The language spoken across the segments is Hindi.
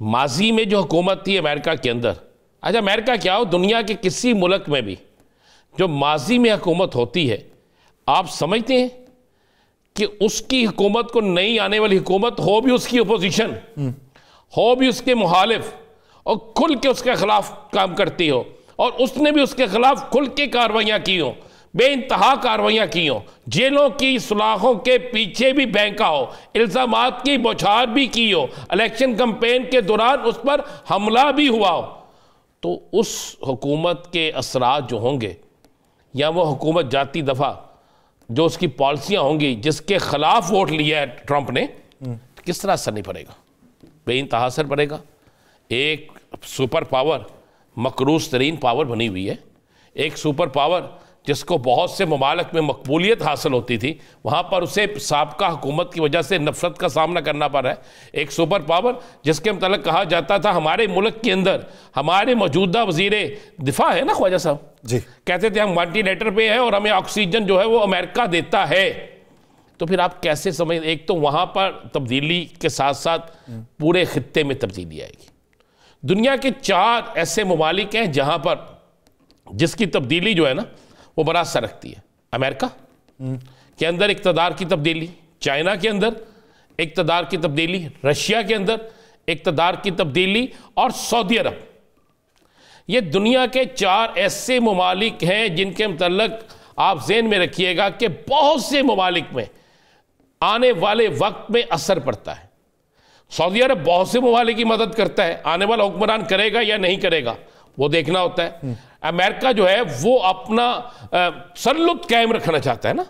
माजी में जो हुकूमत थी अमेरिका के अंदर, अच्छा अमेरिका क्या हो, दुनिया के किसी मुल्क में भी जो माजी में हुकूमत होती है, आप समझते हैं कि उसकी हुकूमत को नई आने वाली हुकूमत हो भी उसकी अपोजिशन, हो भी उसके मुखालिफ और खुल के उसके खिलाफ काम करती हो, और उसने भी उसके खिलाफ खुल के कार्रवाइयाँ की हो, बेइंतहा कार्रवाइयाँ की हो, जेलों की सुलाखों के पीछे भी बैंका हो, इल्ज़ामात की बौछार भी की हो, इलेक्शन कैंपेन के दौरान उस पर हमला भी हुआ हो, तो उस हुकूमत के असरात जो होंगे, या वो हुकूमत जाती दफ़ा जो उसकी पॉलिसियाँ होंगी जिसके खिलाफ वोट लिया है ट्रंप ने, किस तरह असर नहीं पड़ेगा? बेइंतहा असर पड़ेगा। एक सुपर पावर, मकरूज तरीन पावर बनी हुई है, एक सुपर पावर जिसको बहुत से ममालिक में मकबूलियत हासिल होती थी, वहाँ पर उसे साबका हुकूमत की वजह से नफरत का सामना करना पड़ रहा है। एक सुपर पावर जिसके मतलब कहा जाता था हमारे मुल्क के अंदर हमारे मौजूदा वजीर दिफा है ना ख्वाजा साहब जी, कहते थे हम वेंटिलेटर पे हैं और हमें ऑक्सीजन जो है वो अमेरिका देता है। तो फिर आप कैसे समझ, एक तो वहाँ पर तब्दीली के साथ साथ पूरे खित्ते में तब्दीली आएगी। दुनिया के 4 ऐसे ममालिक हैं जहाँ पर जिसकी तब्दीली जो है ना वो बड़ा असर रखती है। अमेरिका के अंदर इक़्तिदार की तब्दीली, चाइना के अंदर इक़्तिदार की तब्दीली, रशिया के अंदर इक़्तिदार की तब्दीली और सऊदी अरब। ये दुनिया के 4 ऐसे ममालिक हैं जिनके मतलब आप ज़हन में रखिएगा कि बहुत से ममालिक में आने वाले वक्त में असर पड़ता है। सऊदी अरब बहुत से ममालिक की मदद करता है, आने वाला हुक्मरान करेगा या नहीं करेगा वो देखना होता है। अमेरिका जो है वो अपना सल्लुत कायम रखना चाहता है ना,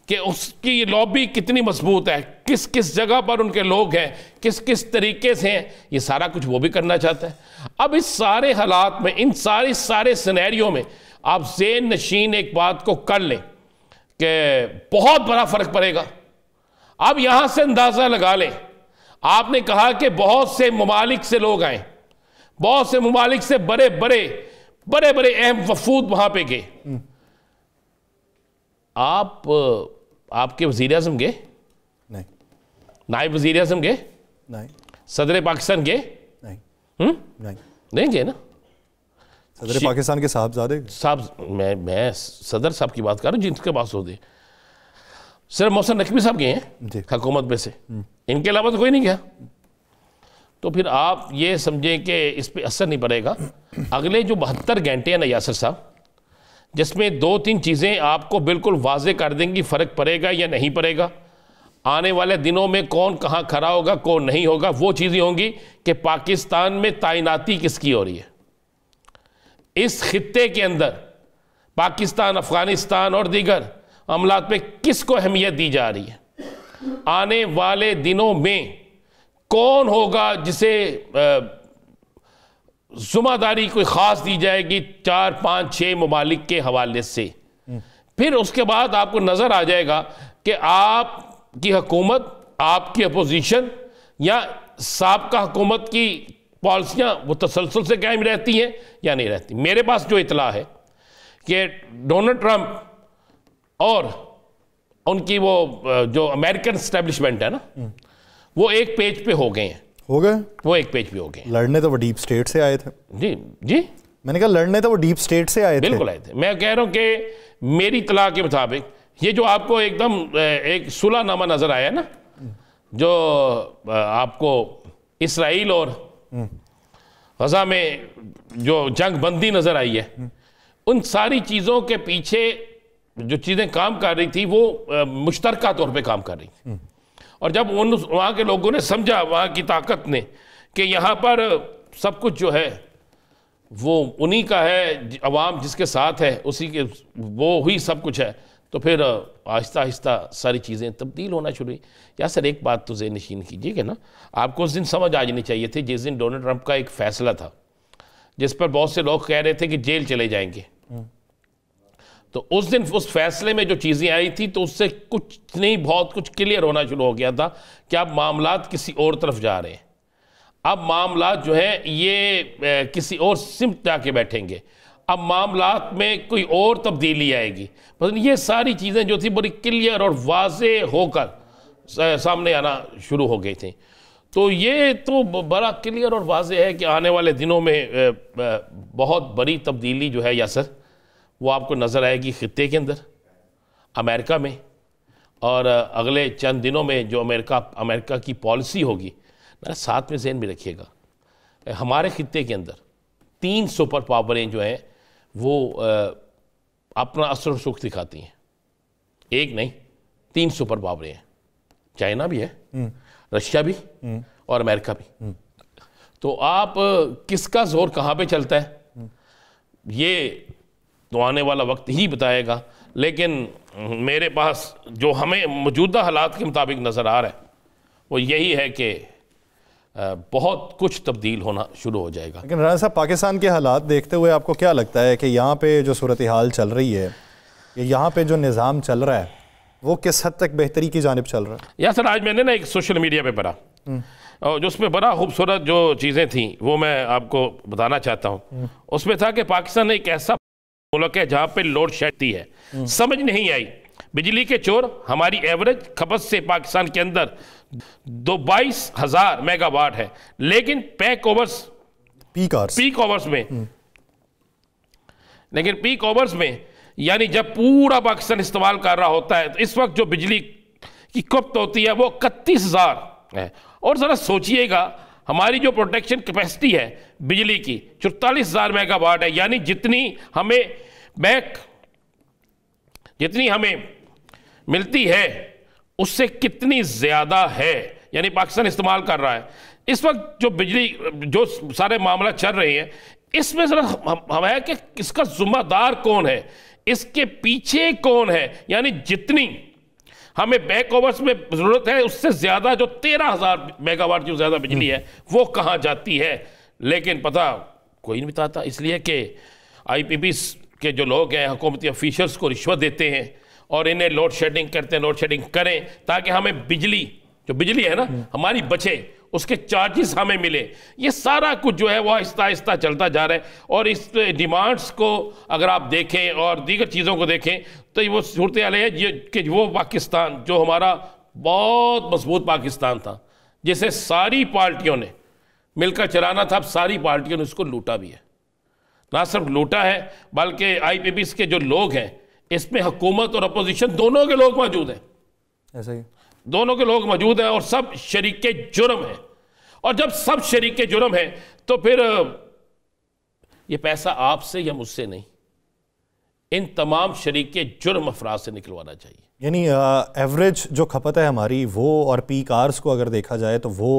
कि उसकी लॉबी कितनी मजबूत है, किस किस जगह पर उनके लोग हैं, किस किस तरीके से हैं, ये सारा कुछ वो भी करना चाहता है। अब इस सारे हालात में, इन सारे सिनेरियो में आप ज़ेन नशीन एक बात को कर लें कि बहुत बड़ा फ़र्क पड़ेगा। अब यहाँ से अंदाज़ा लगा लें, आपने कहा कि बहुत से ममालिक से लोग आए, बहुत से ममालिक से बड़े बड़े अहम वफूद वहां पे गए। आपके वजीर आज़म गए? नहीं। नायब वजीर आज़म गए? नहीं। सदर पाकिस्तान गए? नहीं। नहीं गए ना। सदर पाकिस्तान के साहबजादे साहब, मैं सदर साहब की बात कर रहा हूँ जिनके पास होते। सिर्फ मोहसिन नकवी साहब गए हैं हुकूमत में से, इनके अलावा तो कोई नहीं गया। तो फिर आप ये समझें कि इस पर असर नहीं पड़ेगा। अगले जो 72 घंटे हैं ना यासर साहब, जिसमें 2-3 चीज़ें आपको बिल्कुल वाजे कर देंगी फ़र्क पड़ेगा या नहीं पड़ेगा, आने वाले दिनों में कौन कहाँ खड़ा होगा कौन नहीं होगा। वो चीज़ें होंगी कि पाकिस्तान में तैनाती किसकी हो रही है, इस खित्ते के अंदर पाकिस्तान, अफ़गानिस्तान और दीगर अमलात पे किसको अहमियत दी जा रही है। आने वाले दिनों में कौन होगा जिसे ज़िम्मेदारी कोई ख़ास दी जाएगी 4, 5, 6 ममालिक के हवाले से। फिर उसके बाद आपको नज़र आ जाएगा कि आपकी हुकूमत, आपकी अपोजिशन या साबका हुकूमत की पॉलिसियाँ वो तसलसल से कायम रहती हैं या नहीं रहती। मेरे पास जो इतला है कि डोनाल्ड ट्रंप और उनकी वो जो अमेरिकन एस्टेब्लिशमेंट है ना, वो एक पेज पे हो गए हैं। हो गए? वो एक पेज पे हो गए। लड़ने तो वो डीप स्टेट से आए थे। जी जी, मैंने कहा लड़ने तो वो डीप स्टेट से आए थे। बिल्कुल आए थे। मैं कह रहा हूँ कि मेरी इत्तला के मुताबिक ये जो आपको एकदम एक सुलहनामा नजर आया ना, जो आपको इसराइल और गजा में जो जंग बंदी नजर आई है, उन सारी चीज़ों के पीछे जो चीज़ें काम कर रही थी वो मुश्तरका तौर पे काम कर रही थी। और जब वहाँ के लोगों ने समझा, वहाँ की ताकत ने, कि यहाँ पर सब कुछ जो है वो उन्हीं का है, अवाम जिसके साथ है उसी के वो ही सब कुछ है, तो फिर आहिस्ता आहिस्ता सारी चीज़ें तब्दील होना शुरू हुई। या सर एक बात तो ज़हन नशीन कीजिए कि ना, आपको उस दिन समझ आ जानी चाहिए थी जिस दिन डोनाल्ड ट्रंप का एक फ़ैसला था जिस पर बहुत से लोग कह रहे थे कि जेल चले जाएंगे, तो उस दिन उस फैसले में जो चीज़ें आई थी तो उससे कुछ नहीं बहुत कुछ क्लियर होना शुरू हो गया था कि अब मामलात किसी और तरफ जा रहे हैं। अब मामलात जो है ये किसी और सिमत जाके बैठेंगे, अब मामलात में कोई और तब्दीली आएगी। मतलब ये सारी चीज़ें जो थी बड़ी क्लियर और वाज़े होकर सामने आना शुरू हो गई थी। तो ये तो बड़ा क्लियर और वाज़ेह है कि आने वाले दिनों में बहुत बड़ी तब्दीली जो है यासर वो आपको नज़र आएगी खित्ते के अंदर, अमेरिका में। और अगले चंद दिनों में जो अमेरिका की पॉलिसी होगी ना, साथ में ज़हन में रखिएगा, हमारे खित्ते के अंदर 3 सुपर पावरें जो हैं वो अपना असर सुख दिखाती हैं। एक नहीं, 3 सुपर पावरें हैं। चाइना भी है, रशिया भी और अमेरिका भी। तो आप किसका जोर कहाँ पे चलता है ये तो आने वाला वक्त ही बताएगा। लेकिन मेरे पास जो हमें मौजूदा हालात के मुताबिक नज़र आ रहा है वो यही है कि बहुत कुछ तब्दील होना शुरू हो जाएगा। लेकिन राणा साहब, पाकिस्तान के हालात देखते हुए आपको क्या लगता है कि यहाँ पे जो सूरत हाल चल रही है, यहाँ पे जो निज़ाम चल रहा है, वो किस हद तक बेहतरी की जानिब चल रहा है? या सर, आज मैंने ना एक सोशल मीडिया पे पढ़ा और जो उसमें बड़ा खूबसूरत जो चीज़ें थी वो मैं आपको बताना चाहता हूँ। उसमें था कि पाकिस्तान एक ऐसा मुल्क है जहाँ पे लोड शेडिंग है। समझ नहीं आई, बिजली के चोर, हमारी एवरेज खपत से पाकिस्तान के अंदर 22,000 मेगावाट है, लेकिन पीक ओवर्स में यानी जब पूरा पाकिस्तान इस्तेमाल कर रहा होता है तो इस वक्त जो बिजली की खपत होती है वो 31,000 है। और ज़रा सोचिएगा, हमारी जो प्रोटेक्शन कैपेसिटी है बिजली की 44,000 मेगावाट है, यानी जितनी हमें मिलती है उससे कितनी ज़्यादा है, यानी पाकिस्तान इस्तेमाल कर रहा है। इस वक्त जो बिजली जो सारे मामला चल रहे हैं इसमें ज़रा हम है कि इसका ज़िम्मेदार कौन है, इसके पीछे कौन है, यानी जितनी हमें बैक ओवर्स में ज़रूरत है उससे ज़्यादा जो 13,000 मेगावाट जो ज़्यादा बिजली है वो कहाँ जाती है। लेकिन पता कोई नहीं बताता, इसलिए कि IPPs के जो लोग हैं हुकूमती ऑफिशल्स को रिश्वत देते हैं और इन्हें लोड शेडिंग करते हैं। लोड शेडिंग करें ताकि हमें बिजली है ना हमारी बचे, उसके चार्जेस हमें मिले। ये सारा कुछ जो है वो आहिस्ता आहिस्ता चलता जा रहा है। और इस डिमांड्स को अगर आप देखें और दीगर चीज़ों को देखें तो वो सूरत हाल है कि वो पाकिस्तान जो हमारा बहुत मजबूत पाकिस्तान था, जिसे सारी पार्टियों ने मिलकर चलाना था, अब सारी पार्टियों ने उसको लूटा भी है। ना सिर्फ लूटा है बल्कि IPPs के जो लोग हैं इसमें हुकूमत और अपोजिशन दोनों के लोग मौजूद हैं। ऐसा ही दोनों के लोग मौजूद हैं और सब शरीके जुर्म हैं। और जब सब शरीके जुर्म हैं तो फिर ये पैसा आपसे या मुझसे नहीं, इन तमाम शरीके जुर्म अफराद से निकलवाना चाहिए। यानी एवरेज जो खपत है हमारी वो और पीक आवर्स को अगर देखा जाए तो वो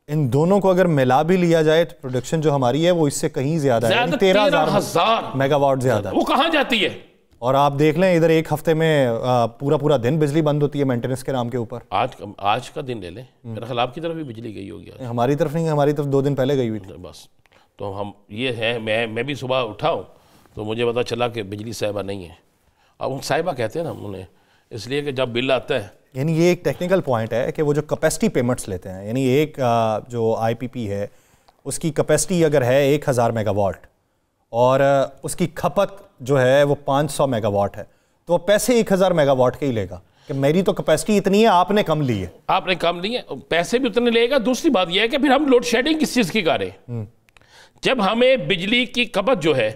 इन दोनों को अगर मिला भी लिया जाए तो प्रोडक्शन जो हमारी है वो इससे कहीं ज्यादा है, 13,000 मेगावाट ज्यादा। वो कहाँ जाती है? और आप देख लें इधर एक हफ्ते में पूरा दिन बिजली बंद होती है मेंटेनेंस के नाम के ऊपर। आज का दिन ले लें, मेरे ख्याल आपकी तरफ भी बिजली गई होगी। हमारी तरफ नहीं, हमारी तरफ 2 दिन पहले गई हुई थी बस। तो हम ये है, मैं भी सुबह उठा हूँ तो मुझे पता चला कि बिजली साहिबा नहीं है। अब उन साहिबा कहते हैं ना उन्हें, इसलिए कि जब बिल आता है, यानी ये एक टेक्निकल पॉइंट है कि वो जो कैपेसिटी पेमेंट्स लेते हैं, यानी एक जो IPP है उसकी कैपेसिटी अगर है 1,000 मेगावाट और उसकी खपत जो है वो 500 मेगावाट है, तो वो पैसे 1,000 मेगावाट के ही लेगा कि मेरी तो कैपेसिटी इतनी है, आपने कम ली है। आपने कम ली है, पैसे भी उतने लेगा। दूसरी बात यह है कि फिर हम लोड शेडिंग किस चीज़ की कर रहे हैं? जब हमें बिजली की खपत जो है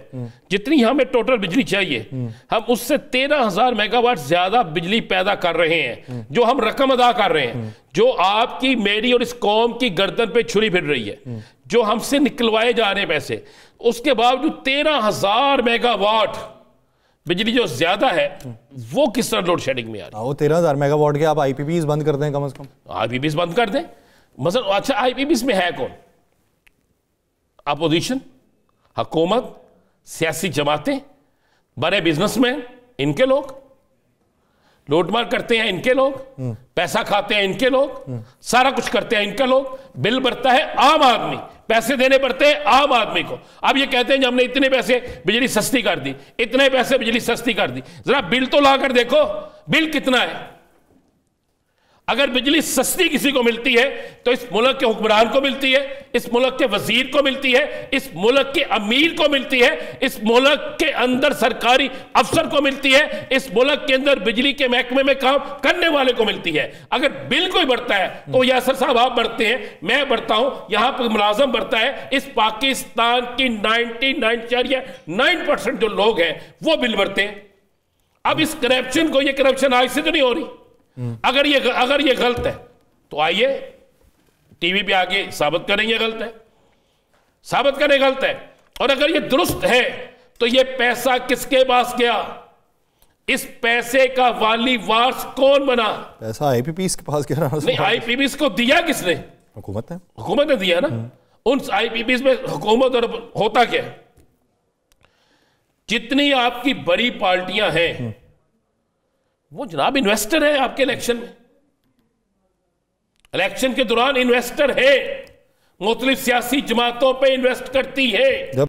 जितनी हमें टोटल बिजली चाहिए, हम उससे 13,000 मेगावाट ज्यादा बिजली पैदा कर रहे हैं, जो हम रकम अदा कर रहे हैं, जो आपकी मेरी और इस कौम की गर्दन पे छुरी फिर रही है, जो हमसे निकलवाए जा रहे हैं पैसे। उसके बावजूद 13,000 मेगावाट बिजली जो ज्यादा है वो किस तरह लोड शेडिंग में आ रही है? वो 13,000 मेगावाट के आप IPPs बंद कर दें, कम से कम IPPs बंद कर दें। मतलब अच्छा, IPPs में है कौन? अपोजिशन, हुकूमत, सियासी जमातें, बड़े बिजनेसमैन, इनके लोग लूटमार करते हैं, इनके लोग पैसा खाते हैं, इनके लोग सारा कुछ करते हैं, इनके लोग। बिल भरता है आम आदमी, पैसे देने पड़ते हैं आम आदमी को। अब ये कहते हैं कि हमने इतने पैसे बिजली सस्ती कर दी, इतने पैसे बिजली सस्ती कर दी। जरा बिल तो ला कर देखो, बिल कितना है? अगर बिजली सस्ती किसी को मिलती है तो इस मुल्क के हुक्मरान को मिलती है, इस मुल्क के वजीर को मिलती है, इस मुल्क के अमीर को मिलती है, इस मुल्क के अंदर सरकारी अफसर को मिलती है, इस मुल्क के अंदर बिजली के महकमे में काम करने वाले को मिलती है। अगर बिल कोई बढ़ता है तो यासर साहब आप बढ़ते हैं, मैं बढ़ता हूं, यहां पर मुलाजम बढ़ता है, इस पाकिस्तान की 99.9% जो लोग हैं वो बिल बढ़ते हैं। अब इस करप्शन को, ये करप्शन आज से तो नहीं हो रही। अगर ये गलत है तो आइए टीवी पे आके साबित करेंगे गलत है, साबित करें गलत है। और अगर ये दुरुस्त है तो ये पैसा किसके पास गया, इस पैसे का वाली वारिस कौन बना? पैसा आईपीपीस के पास गया नहीं, आईपीपीस को दिया किसने? हुकूमत ने। हुकूमत ने दिया ना। उन आईपीपीस में हुकूमत और होता क्या है? जितनी आपकी बड़ी पार्टियां हैं वो जनाब इन्वेस्टर है आपके इलेक्शन में, इलेक्शन के दौरान इन्वेस्टर है, मुख्तलिफ सियासी जमातों पे इन्वेस्ट करती है।